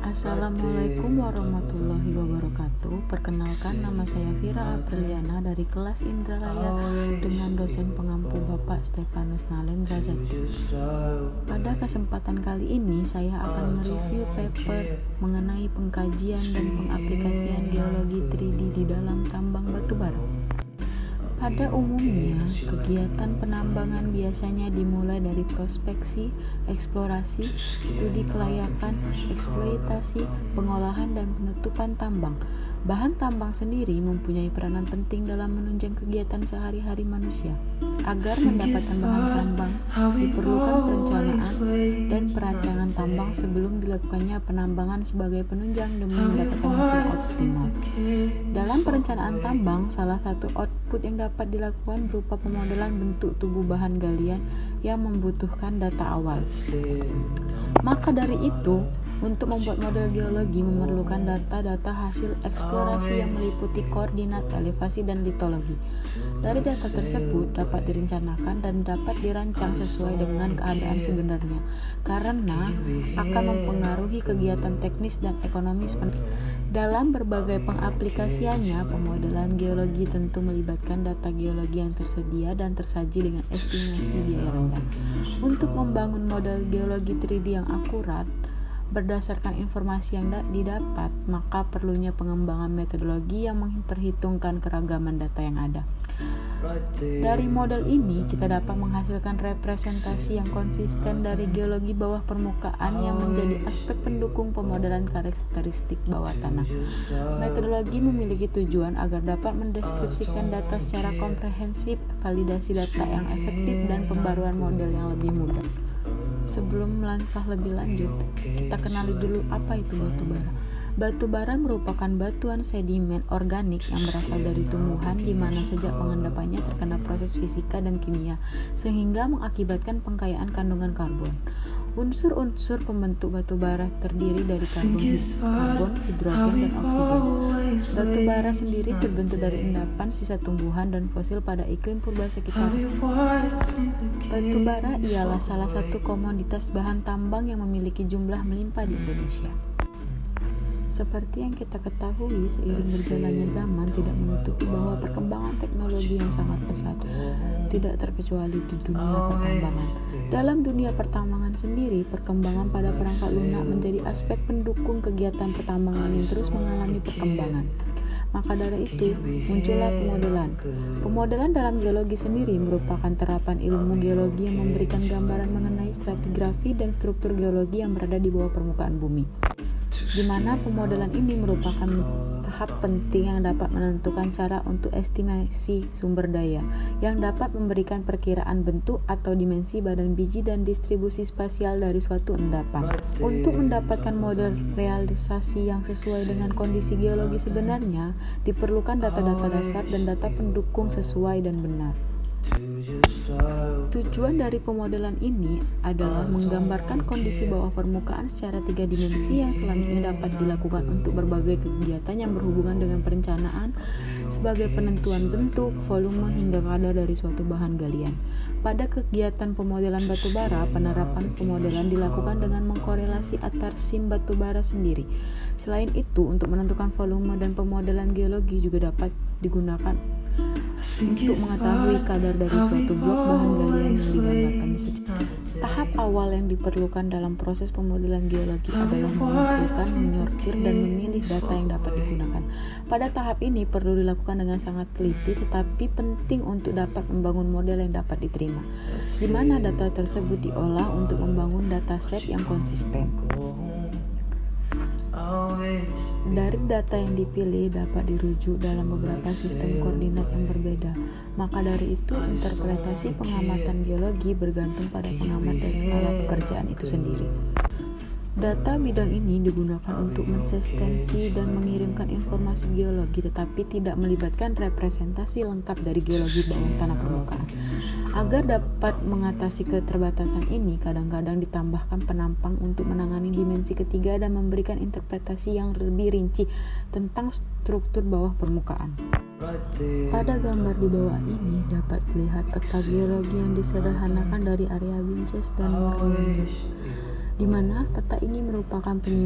Assalamualaikum warahmatullahi wabarakatuh. Perkenalkan, nama saya Vira Apriliana dari kelas Indralaya dengan dosen pengampu Bapak Stefanus Nalendra Jati. Pada kesempatan kali ini saya akan mereview paper mengenai pengkajian dan pengaplikasian geologi 3D di dalam tambang batubara. Pada umumnya, kegiatan penambangan biasanya dimulai dari prospeksi, eksplorasi, studi kelayakan, eksploitasi, pengolahan, dan penutupan tambang. Bahan tambang sendiri mempunyai peranan penting dalam menunjang kegiatan sehari-hari manusia. Agar mendapatkan bahan tambang, diperlukan perencanaan dan perancangan tambang sebelum dilakukannya penambangan sebagai penunjang demi mendapatkan hasil optimal. Dalam perencanaan tambang, salah satu output yang dapat dilakukan berupa pemodelan bentuk tubuh bahan galian yang membutuhkan data awal. Maka dari itu, untuk membuat model geologi memerlukan data-data hasil eksplorasi yang meliputi koordinat, elevasi, dan litologi. Dari data tersebut dapat direncanakan dan dapat dirancang sesuai dengan keadaan sebenarnya, karena akan mempengaruhi kegiatan teknis dan ekonomis. Dalam berbagai pengaplikasiannya, pemodelan geologi tentu melibatkan data geologi yang tersedia dan tersaji dengan estimasi biaya rendah. Untuk membangun model geologi 3D yang akurat, berdasarkan informasi yang didapat, maka perlunya pengembangan metodologi yang memperhitungkan keragaman data yang ada. Dari model ini, kita dapat menghasilkan representasi yang konsisten dari geologi bawah permukaan yang menjadi aspek pendukung pemodelan karakteristik bawah tanah. Metodologi memiliki tujuan agar dapat mendeskripsikan data secara komprehensif, validasi data yang efektif, dan pembaruan model yang lebih mudah. Sebelum melangkah lebih lanjut, kita kenali dulu apa itu batubara. Batubara merupakan batuan sedimen organik yang berasal dari tumbuhan di mana sejak pengendapannya terkena proses fisika dan kimia sehingga mengakibatkan pengkayaan kandungan karbon. Unsur-unsur pembentuk batubara terdiri dari karbon, hidrogen, dan oksigen. Batubara sendiri terbentuk dari endapan sisa tumbuhan dan fosil pada iklim purba sekitar. Batubara ialah salah satu komoditas bahan tambang yang memiliki jumlah melimpah di Indonesia. Seperti yang kita ketahui, seiring berjalannya zaman tidak menutupi bahwa perkembangan teknologi yang sangat pesat, tidak terkecuali di dunia pertambangan. Dalam dunia pertambangan sendiri, perkembangan pada perangkat lunak menjadi aspek pendukung kegiatan pertambangan yang terus mengalami perkembangan. Maka dari itu, muncullah pemodelan. Pemodelan dalam geologi sendiri merupakan terapan ilmu geologi yang memberikan gambaran mengenai stratigrafi dan struktur geologi yang berada di bawah permukaan bumi, di mana pemodelan ini merupakan tahap penting yang dapat menentukan cara untuk estimasi sumber daya, yang dapat memberikan perkiraan bentuk atau dimensi badan biji dan distribusi spasial dari suatu endapan. Untuk mendapatkan model realisasi yang sesuai dengan kondisi geologi sebenarnya, diperlukan data-data dasar dan data pendukung sesuai dan benar. Tujuan dari pemodelan ini adalah menggambarkan kondisi bawah permukaan secara 3 dimensi yang selanjutnya dapat dilakukan untuk berbagai kegiatan yang berhubungan dengan perencanaan sebagai penentuan bentuk, volume, hingga kadar dari suatu bahan galian. Pada kegiatan pemodelan batubara, penerapan pemodelan dilakukan dengan mengkorelasi antar sim batubara sendiri. Selain itu, untuk menentukan volume dan pemodelan geologi juga dapat digunakan untuk mengetahui kadar dari suatu blok bahan galian yang digambarkan di sejarah. Tahap awal yang diperlukan dalam proses pemodelan geologi adalah mengumpulkan, menyortir, dan memilih data yang dapat digunakan. Pada tahap ini perlu dilakukan dengan sangat teliti, tetapi penting untuk dapat membangun model yang dapat diterima, di mana data tersebut diolah untuk membangun dataset yang konsisten. Dari data yang dipilih dapat dirujuk dalam beberapa sistem koordinat yang berbeda. Maka dari itu, interpretasi pengamatan geologi bergantung pada pengamat dan skala pekerjaan itu sendiri. Data bidang ini digunakan untuk mensistensi dan mengirimkan informasi geologi, tetapi tidak melibatkan representasi lengkap dari geologi bawah tanah permukaan. Agar dapat mengatasi keterbatasan ini, kadang-kadang ditambahkan penampang untuk menangani dimensi ketiga dan memberikan interpretasi yang lebih rinci tentang struktur bawah permukaan. Pada gambar di bawah ini dapat dilihat peta geologi yang disederhanakan dari area Winchester dan Morgan, di mana peta ini merupakan penyimpanan